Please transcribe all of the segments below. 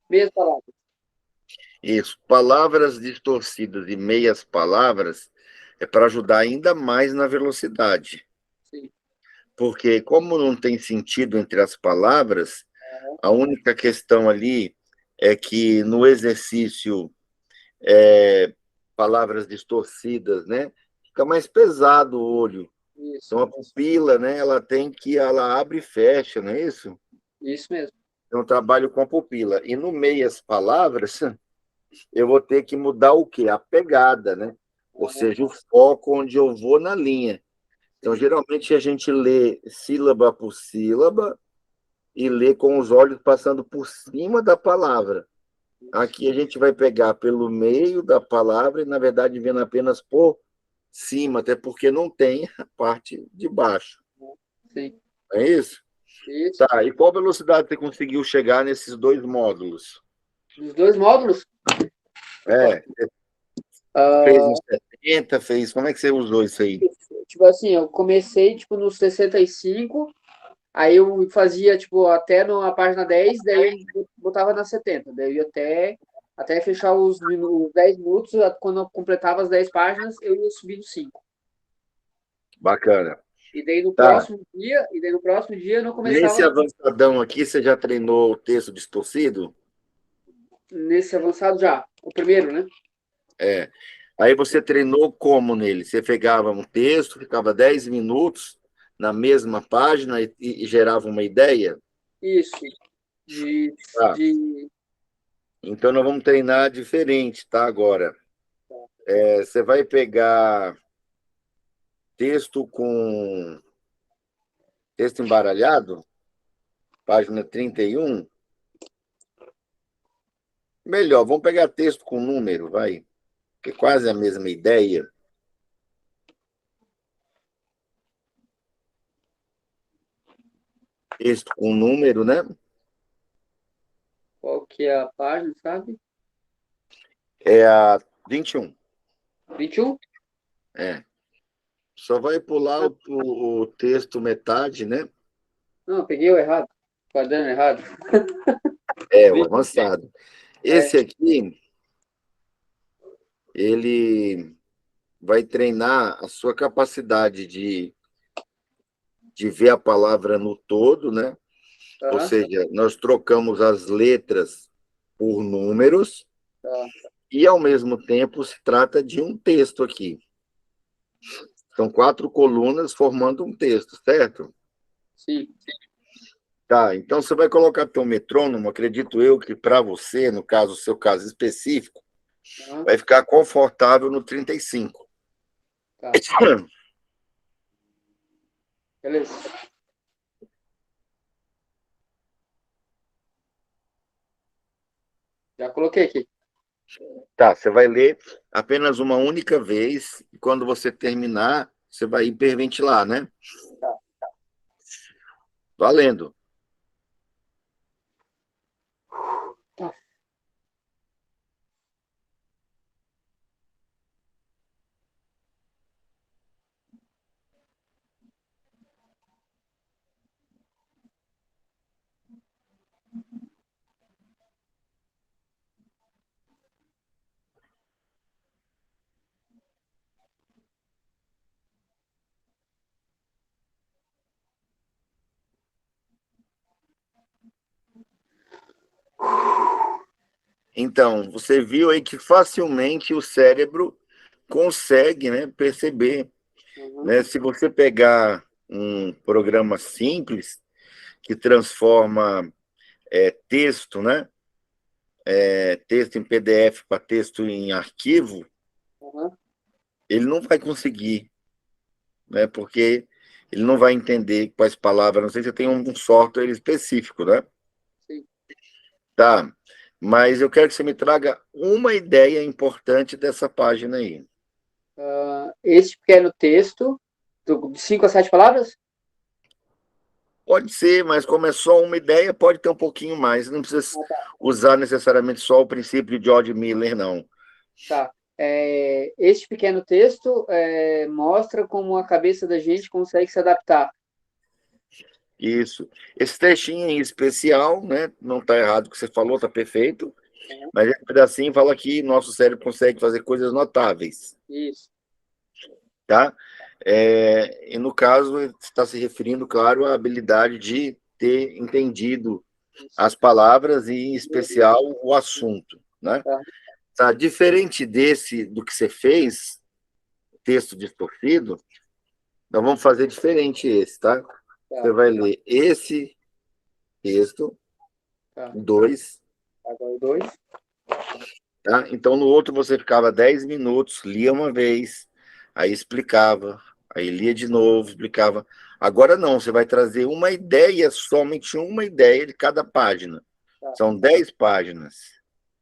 Meias palavras. Isso. Palavras distorcidas e meias palavras é para ajudar ainda mais na velocidade. Sim. Porque, como não tem sentido entre as palavras, a única questão ali é que no exercício, palavras distorcidas, né? Fica mais pesado o olho. Isso. Então, a pupila, né? Ela abre e fecha, não é isso? Isso mesmo. Então, eu trabalho com a pupila. E no meias palavras, eu vou ter que mudar o quê? A pegada, né? Ou Aham, seja, o foco onde eu vou na linha. Então, sim. geralmente, a gente lê sílaba por sílaba e lê com os olhos passando por cima da palavra. Isso. Aqui a gente vai pegar pelo meio da palavra e, na verdade, vendo apenas por cima, até porque não tem a parte de baixo. Sim. É isso? Isso. Tá, e qual velocidade você conseguiu chegar nesses dois módulos? Dos dois módulos, É, fez ah, uns 70, fez. Como é que você usou isso aí? tipo assim, eu comecei, tipo, nos 65, aí eu fazia, tipo, até na página 10, daí eu botava na 70, daí eu ia até fechar os 10 minutos, quando eu completava as 10 páginas, eu ia subindo 5. Bacana. E daí no Tá. próximo dia, eu não Nesse começava avançadão aqui, você já treinou o texto distorcido? nesse avançado já, o primeiro, né? É. Aí você treinou como nele? Você pegava um texto, ficava 10 minutos na mesma página e gerava uma ideia? Isso, de, Tá. de, Então nós vamos treinar diferente, tá? Agora, você vai pegar texto com texto embaralhado, página 31. Melhor, vamos pegar texto com número, vai, que é quase a mesma ideia. Texto com número, né? qual que é a página, sabe? É a 21. 21? É. Só vai pular Ah, o texto metade, né? não, peguei o errado, quadrando errado. É, o 20, avançado. é, Esse aqui, ele vai treinar a sua capacidade de ver a palavra no todo, né? Ou aham, seja, nós trocamos as letras por números tá, e, ao mesmo tempo, se trata de um texto aqui. São 4 colunas formando um texto, certo? sim, Tá, então você vai colocar teu metrônomo, acredito eu que para você, no caso, o seu caso específico, aham, vai ficar confortável no 35. tá, beleza. Já coloquei aqui. Tá, você vai ler apenas uma única vez, e quando você terminar, você vai hiperventilar, né? Tá. Valendo. Tá. Então, você viu aí que facilmente o cérebro consegue, né, perceber, Aham, né? Se você pegar um programa simples que transforma texto, né, texto em PDF para texto em arquivo, aham, ele não vai conseguir, né, porque ele não vai entender quais palavras, não sei se tem um software específico, né? sim. Tá, mas eu quero que você me traga uma ideia importante dessa página aí. Esse pequeno texto, de 5 a 7 palavras? Pode ser, mas como é só uma ideia, pode ter um pouquinho mais. Não precisa Ah, tá. usar necessariamente só o princípio de George Miller, não. Tá. Este pequeno texto mostra como a cabeça da gente consegue se adaptar. Isso. Esse trechinho em especial, né? Não está errado o que você falou, está perfeito. Mas esse pedacinho fala que nosso cérebro consegue fazer coisas notáveis, Isso. tá? E no caso, está se referindo, claro, à habilidade de ter entendido Isso. as palavras e, em especial, o assunto, né? Tá, Tá, diferente desse, do que você fez, texto distorcido, nós vamos fazer diferente esse, tá? Você tá, vai ler esse texto, tá. dois, Agora o dois. tá? Então, no outro, você ficava 10 minutos, lia uma vez, aí explicava, aí lia de novo, explicava. Agora não, você vai trazer uma ideia, somente uma ideia de cada página. Tá, São 10 páginas,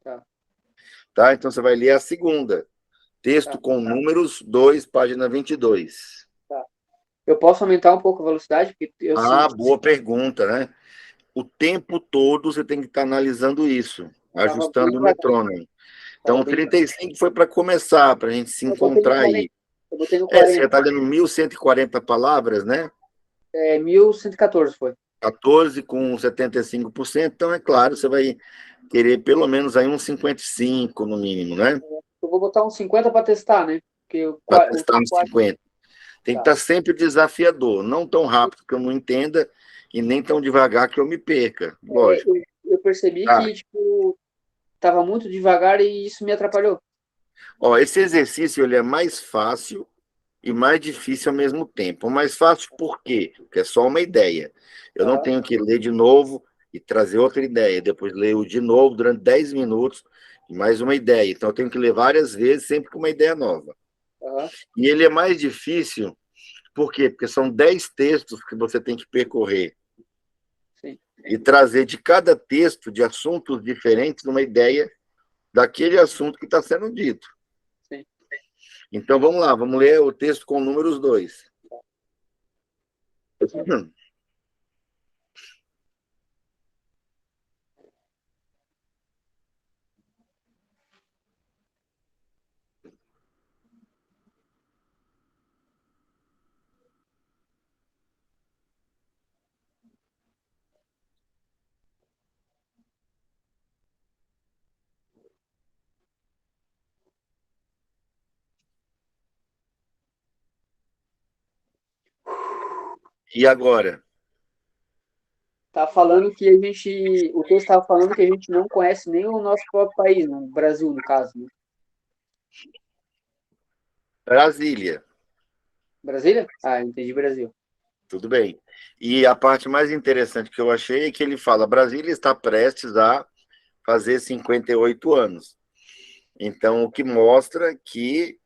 tá, tá? Então, você vai ler a segunda. Texto tá, com números, 2, página 22. tá. Eu posso aumentar um pouco a velocidade, porque eu Ah, senti boa pergunta, né? O tempo todo você tem que estar analisando isso, que estava bem ajustando o devagar. metrônomo. Tava Então, bem... 35 foi para começar, para a gente se Eu botei no encontrar 40. aí. Eu botei no Você já 40. está lendo 1.140 palavras, né? 1114 foi. 14 com 75%, então é claro, você vai querer pelo menos aí uns 55 no mínimo, né? Eu vou botar uns 50 para testar, né? Porque Para testar nos quatro. 50. Tem que Tá. estar sempre desafiador, não tão rápido que eu não entenda e nem tão devagar que eu me perca, lógico. Eu percebi Tá. que, tipo, tava muito devagar e isso me atrapalhou. Ó, esse exercício ele é mais fácil e mais difícil ao mesmo tempo. O mais fácil por quê? Porque é só uma ideia. Eu não Aham, tenho que ler de novo e trazer outra ideia, depois leio de novo durante 10 minutos e mais uma ideia. Então eu tenho que ler várias vezes, sempre com uma ideia nova. aham, E ele é mais difícil, por quê? Porque são 10 textos que você tem que percorrer sim, e trazer de cada texto de assuntos diferentes uma ideia daquele assunto que está sendo dito. sim. Então vamos lá, vamos ler o texto com números 2. E agora? Tá falando que a gente. O texto estava falando que a gente não conhece nem o nosso próprio país, no Brasil, no caso, né? Brasília, Brasília? Ah, entendi Brasil. tudo bem. E a parte mais interessante que eu achei é que ele fala: Brasília está prestes a fazer 58 anos. Então, o que mostra que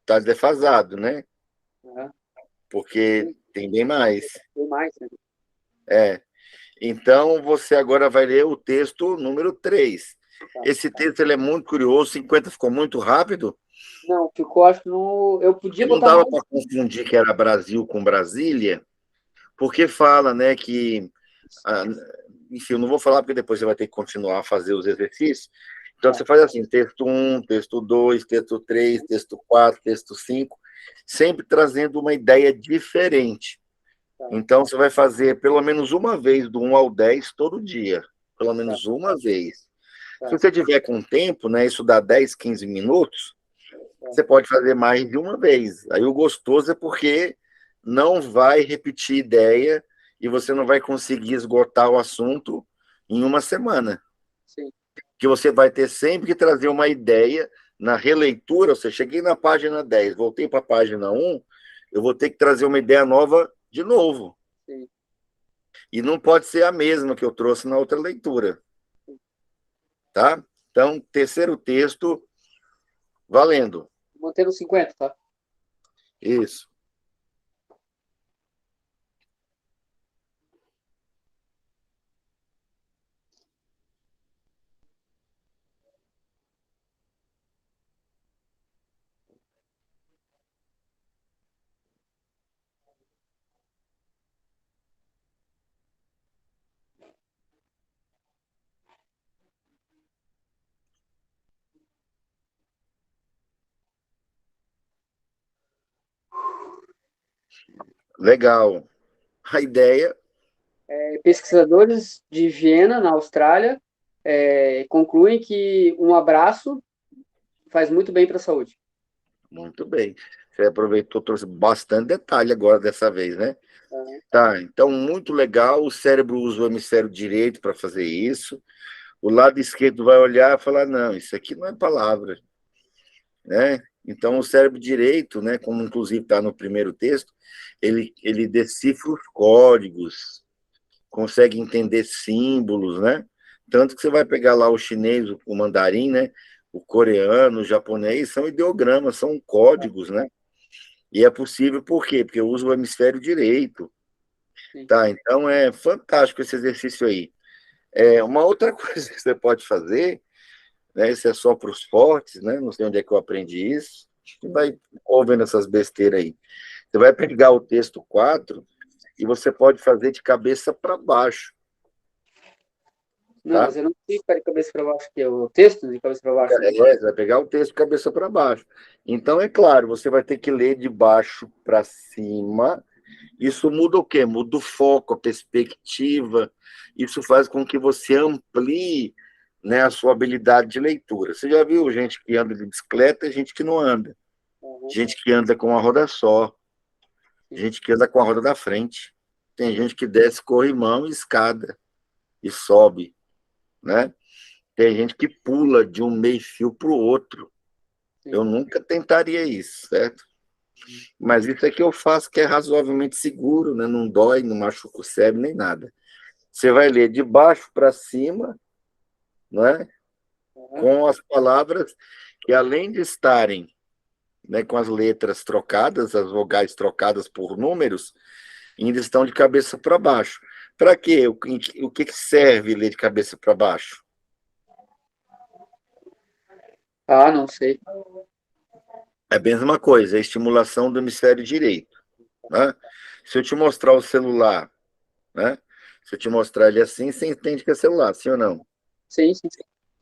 está defasado, né? Aham. Porque Tem, tem bem mais. tem mais, né? É. Então, você agora vai ler o texto número 3. Tá. Esse texto ele é muito curioso, 50 ficou muito rápido. Não, ficou, acho que no. Eu podia E não botar dava mais. para confundir que era Brasil com Brasília, porque fala, né, que ah, enfim, eu não vou falar porque depois você vai ter que continuar a fazer os exercícios. Então, Tá, você faz assim, texto um, texto 2, texto 3, texto 4, texto 5, sempre trazendo uma ideia diferente. tá, Então, você vai fazer pelo menos uma vez do 1 ao 10 todo dia. Pelo tá, menos uma vez. Se tá, você tiver com tempo, né, isso dá 10, 15 minutos, tá. você pode fazer mais de uma vez. Aí o gostoso é porque não vai repetir ideia e você não vai conseguir esgotar o assunto em uma semana. Sim, Que você vai ter sempre que trazer uma ideia na releitura. Você cheguei na página 10, voltei para a página 1, eu vou ter que trazer uma ideia nova de novo. sim. E não pode ser a mesma que eu trouxe na outra leitura, tá? Então, terceiro texto, valendo. Mantendo 50, tá? Isso. Legal. A ideia, Pesquisadores de Viena, na Austrália, concluem que um abraço faz muito bem para a saúde. muito bem. Você aproveitou, trouxe bastante detalhe agora dessa vez, né? Uhum. Tá, então muito legal. O cérebro usa o hemisfério direito para fazer isso. O lado esquerdo vai olhar e falar: não, isso aqui não é palavra, né? Então, o cérebro direito, né, como inclusive está no primeiro texto, ele decifra os códigos, consegue entender símbolos, né? Tanto que você vai pegar lá o chinês, o mandarim, né? O coreano, o japonês, são ideogramas, são códigos, né? E é possível por quê? Porque eu uso o hemisfério direito, Sim. tá? Então é fantástico esse exercício aí. Uma outra coisa que você pode fazer, né? Isso é só para os fortes, né? Não sei onde é que eu aprendi isso. Você vai ouvindo essas besteiras aí. Você vai pegar o texto 4 e você pode fazer de cabeça para baixo, Não, tá? mas eu não sei ficar de cabeça para baixo, que é o texto de cabeça para baixo, né? Você vai pegar o texto de cabeça para baixo. Então, é claro, você vai ter que ler de baixo para cima. Isso muda o quê? Muda o foco, a perspectiva. Isso faz com que você amplie, né, a sua habilidade de leitura. Você já viu gente que anda de bicicleta e gente que não anda. Uhum. Gente que anda com a roda só. Sim. Gente que anda com a roda da frente. Tem gente que desce corrimão e escada e sobe, né? Tem gente que pula de um meio-fio para o outro. Sim. Eu nunca tentaria isso, certo? Mas isso é que eu faço que é razoavelmente seguro, né? Não dói, não machuca o cérebro nem nada. Você vai ler de baixo para cima, né? Uhum. Com as palavras que, além de estarem, né, com as letras trocadas, as vogais trocadas por números, ainda estão de cabeça para baixo. Para quê? O que serve ler de cabeça para baixo? Ah, não sei. É a mesma coisa, é a estimulação do hemisfério direito. Né? Se eu te mostrar o celular, né? Se eu te mostrar ele assim, você entende que é celular, sim ou não? Sim, sim.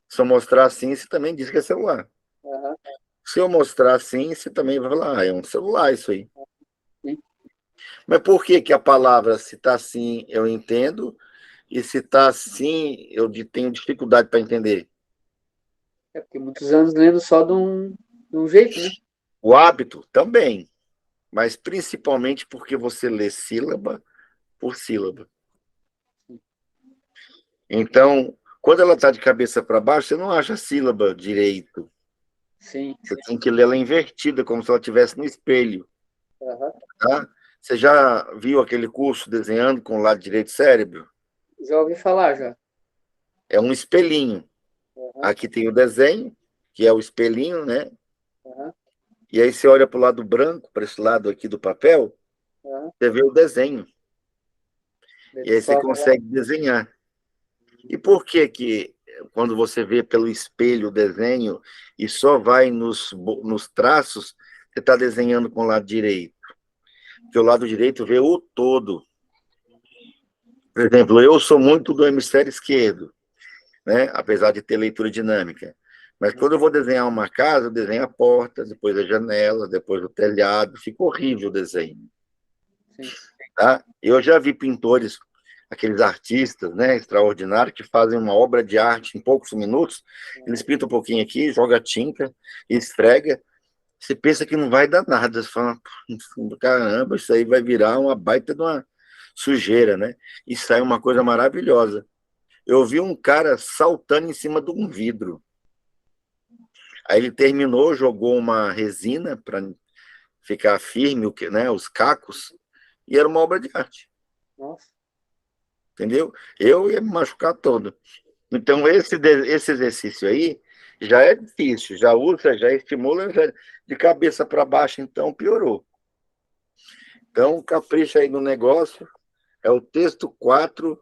Se eu mostrar assim, você também diz que é celular. Uhum. Se eu mostrar assim, você também vai falar: é um celular isso aí. Sim. Mas por que que a palavra, se está assim, eu entendo, e se está assim, tenho dificuldade para entender? É porque muitos anos lendo só de um jeito, né? O hábito também, mas principalmente porque você lê sílaba por sílaba. Então, quando ela está de cabeça para baixo, você não acha a sílaba direito. Sim. Você tem que ler ela invertida, como se ela estivesse no espelho. Uhum. Tá? Você já viu aquele curso desenhando com o lado direito do cérebro? Já ouvi falar, já. É um espelhinho. Uhum. Aqui tem o desenho, que é o espelhinho, né? Uhum. E aí você olha para o lado branco, para esse lado aqui do papel, Uhum. você vê o desenho. Daí E tu aí você só... consegue desenhar. E por que que quando você vê pelo espelho o desenho e só vai nos traços, você está desenhando com o lado direito? Porque o lado direito vê o todo. Por exemplo, eu sou muito do hemisfério esquerdo, né? Apesar de ter leitura dinâmica. Mas quando eu vou desenhar uma casa, eu desenho a porta, depois a janela, depois o telhado, fica horrível o desenho. Sim. Tá? Eu já vi pintores, aqueles artistas, né, extraordinários, que fazem uma obra de arte em poucos minutos, eles pintam um pouquinho aqui, joga tinta, esfrega, você pensa que não vai dar nada, você fala: caramba, isso aí vai virar uma baita de uma sujeira, né? E sai uma coisa maravilhosa. Eu vi um cara saltando em cima de um vidro. Aí ele terminou, jogou uma resina para ficar firme, né, os cacos, e era uma obra de arte, Nossa. entendeu? Eu ia me machucar todo. Então, esse exercício aí já é difícil, já usa, já estimula, já, de cabeça para baixo, então piorou. Então, capricha aí no negócio, é o texto 4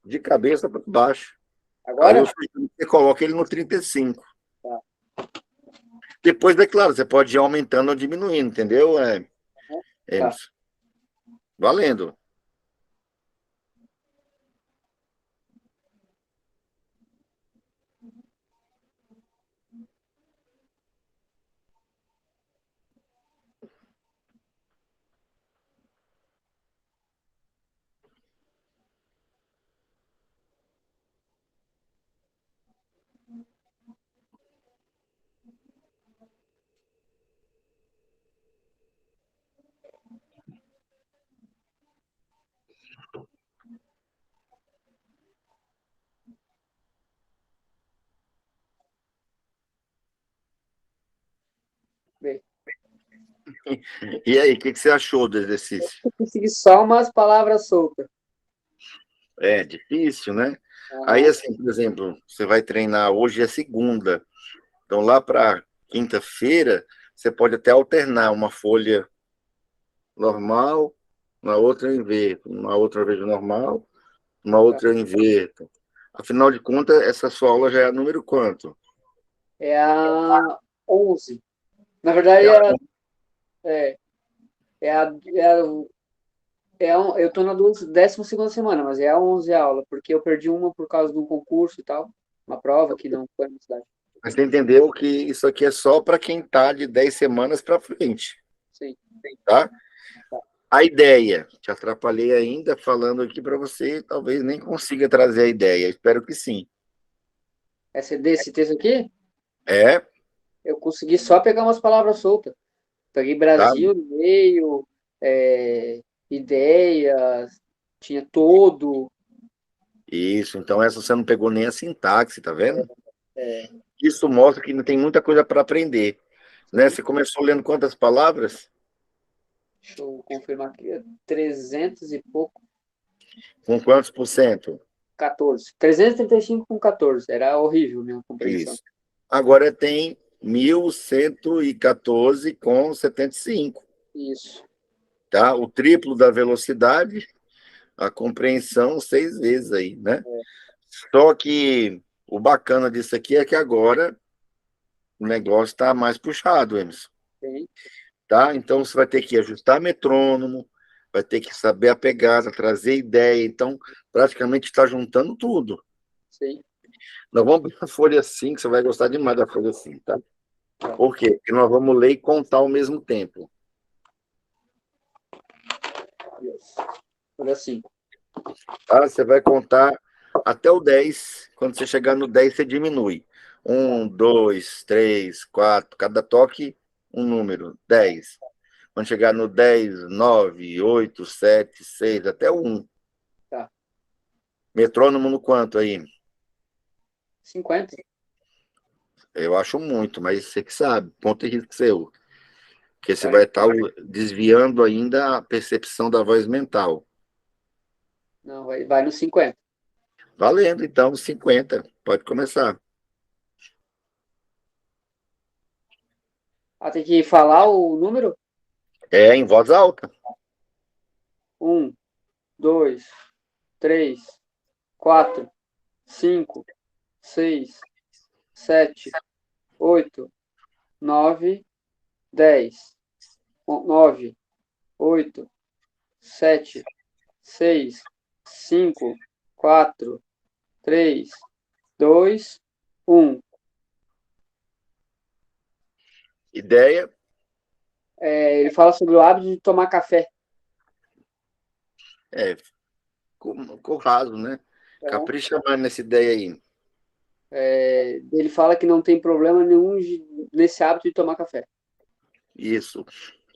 de cabeça para baixo. Aí eu Agora? sugiro que você coloca ele no 35. Tá. Depois, é claro, você pode ir aumentando ou diminuindo, entendeu, Tá. Emerson? Valendo. Bem, E aí, o que você achou do exercício? eu consegui só umas palavras soltas. É difícil, né? Aí, Aham, assim, por exemplo, você vai treinar hoje é segunda. Então, lá para quinta-feira, você pode até alternar uma folha normal, uma outra eu inverto, uma outra vez normal, uma tá. outra eu inverto. Afinal de contas, essa sua aula já é a número quanto? É a 11. Na É verdade, a... é, é a, é a, eu tô na 12ª semana, mas é a 11 aula, porque eu perdi uma por causa de um concurso e tal, uma prova que não foi na cidade. Mas você entendeu que isso aqui é só para quem está de 10 semanas para frente, Sim, tá? tá. A ideia, te atrapalhei ainda falando aqui para você, talvez nem consiga trazer a ideia, espero que sim. Desse texto aqui, É, eu consegui só pegar umas palavras soltas. Peguei tá? Brasil no meio, ideias, tinha todo. Isso, então essa você não pegou nem a sintaxe, tá vendo? É, Isso mostra que ainda tem muita coisa para aprender, né? sim, Você começou lendo quantas palavras? deixa eu confirmar aqui, 300 e pouco, Com quantos por cento? 14. 335 com 14, era horrível a minha compreensão. Isso. Agora tem 1.114 com 75, Isso, tá? O triplo da velocidade, a compreensão 6 vezes aí, né? Só que o bacana disso aqui é que agora o negócio está mais puxado, Emerson, sim, tá? Então você vai ter que ajustar metrônomo, vai ter que saber a pegada, trazer ideia. Então, praticamente está juntando tudo. sim. Nós vamos para a folha 5, você vai gostar demais da folha 5, tá? Por quê? Porque nós vamos ler e contar ao mesmo tempo. Olha assim, Tá? Você vai contar até o 10. Quando você chegar no 10, você diminui. Um, dois, três, quatro. Cada toque, um número. 10. Quando chegar no 10, 9, 8, 7, 6, até o 1. tá. Metrônomo no quanto aí? 50. Eu acho muito, mas você que sabe. Ponto e risco seu. Porque você Vai, vai estar desviando ainda a percepção da voz mental. não, vai no 50. Valendo, então, 50. Pode começar. Ah, tem que falar o número? É em voz alta. 1, 2, 3, 4, 5, 6, 7, 8, 9, 10. 9, 8, 7, 6, 5, 4, 3, 2, 1. Ideia. Ele fala sobre o hábito de tomar café. É, ficou raso, né? Tá? Capricha mais nessa ideia aí. Ele fala que não tem problema nenhum nesse hábito de tomar café. Isso.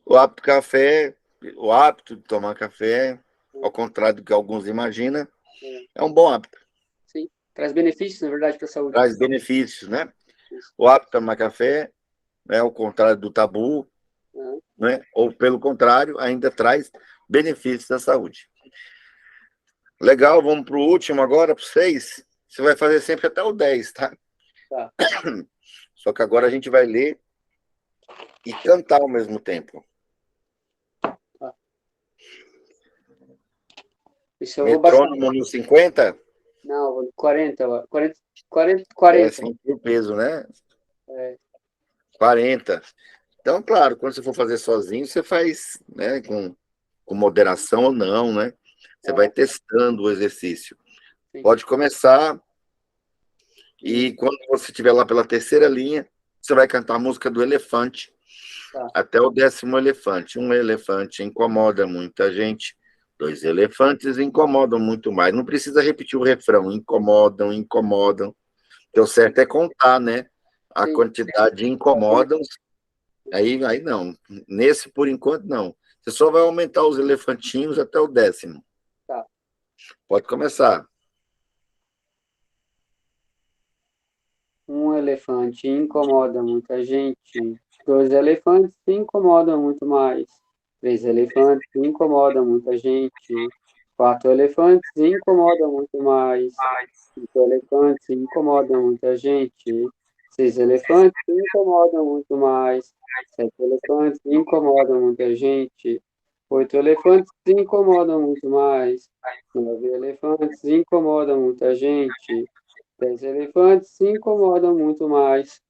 O hábito café, o hábito de tomar café, ao contrário do que alguns imaginam, É, é um bom hábito. sim. Traz benefícios, na verdade, para a saúde. Traz benefícios, né? Isso. O hábito de tomar café, né, ao contrário do tabu, É, né? Ou pelo contrário, ainda traz benefícios à saúde. Legal, vamos para o último agora, para o 6. Você vai fazer sempre até o 10, tá? tá. Só que agora a gente vai ler e cantar ao mesmo tempo. Tá. Isso eu vou baixar. Metrônomo no 50? Não, vou 40, 40, 40, É 40. sempre o peso, né? É, 40. Então, claro, quando você for fazer sozinho, você faz, né, com moderação ou não, né? Você vai aham, testando o exercício. sim. Pode começar Isso, e quando você estiver lá pela terceira linha, você vai cantar a música do elefante tá. até o 10º elefante. Um elefante incomoda muita gente. Dois elefantes incomodam muito mais. Não precisa repetir o refrão. Incomodam, incomodam. Porque o certo é contar, né? A Sim. quantidade de incomódaos. Aí não. Nesse, por enquanto, não. Você só vai aumentar os elefantinhos até o 10º. Tá. Pode começar. Um elefante incomoda muita gente. Dois elefantes incomodam muito mais. Três elefantes incomodam muita gente. Quatro elefantes incomodam muito mais. Cinco elefantes incomodam muita gente. Seis elefantes incomodam muito mais. Sete elefantes incomodam muita gente. Oito elefantes incomodam muito mais. Nove elefantes incomodam muita gente. 10 elefantes se incomodam muito mais.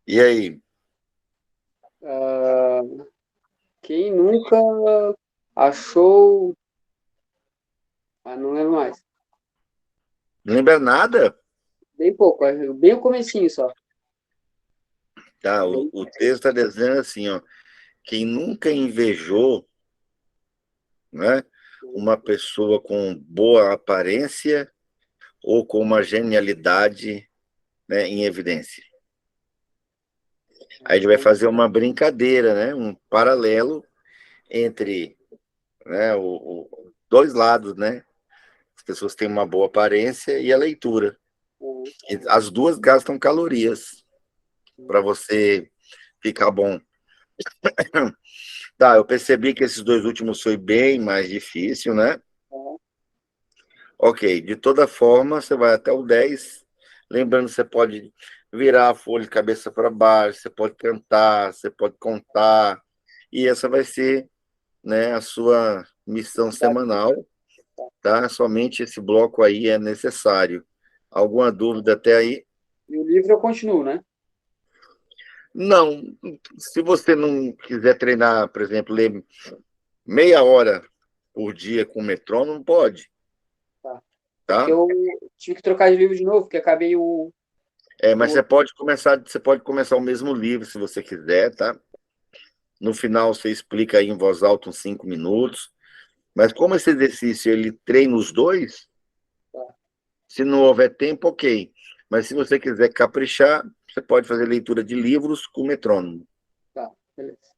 E aí? Ah, quem nunca achou. Ah, não lembro mais. Não lembra nada? Bem pouco, bem o comecinho só. Tá, Bem... o texto está dizendo assim, ó. Quem nunca invejou, né, uma pessoa com boa aparência ou com uma genialidade, né, em evidência. Aí a gente vai fazer uma brincadeira, né, um paralelo entre, né, dois lados, né? As pessoas têm uma boa aparência e a leitura. E as duas gastam calorias para você ficar bom. Tá, eu percebi que esses dois últimos foi bem mais difícil, né? Ok, de toda forma, você vai até o 10. Lembrando, você pode virar a folha de cabeça para baixo, você pode cantar, você pode contar. E essa vai ser, né, a sua missão semanal, tá? Somente esse bloco aí é necessário. Alguma dúvida até aí? E o livro eu continuo, né? Não. Se você não quiser treinar, por exemplo, ler meia hora por dia com metrônomo, pode, Tá. É que tá? eu tive que trocar de livro de novo, porque acabei Mas o... você pode começar o mesmo livro se você quiser, tá? No final você explica aí em voz alta uns 5 minutos. Mas como esse exercício ele treina os dois, Tá, se não houver tempo, ok. Mas se você quiser caprichar, você pode fazer leitura de livros com metrônomo. tá, beleza.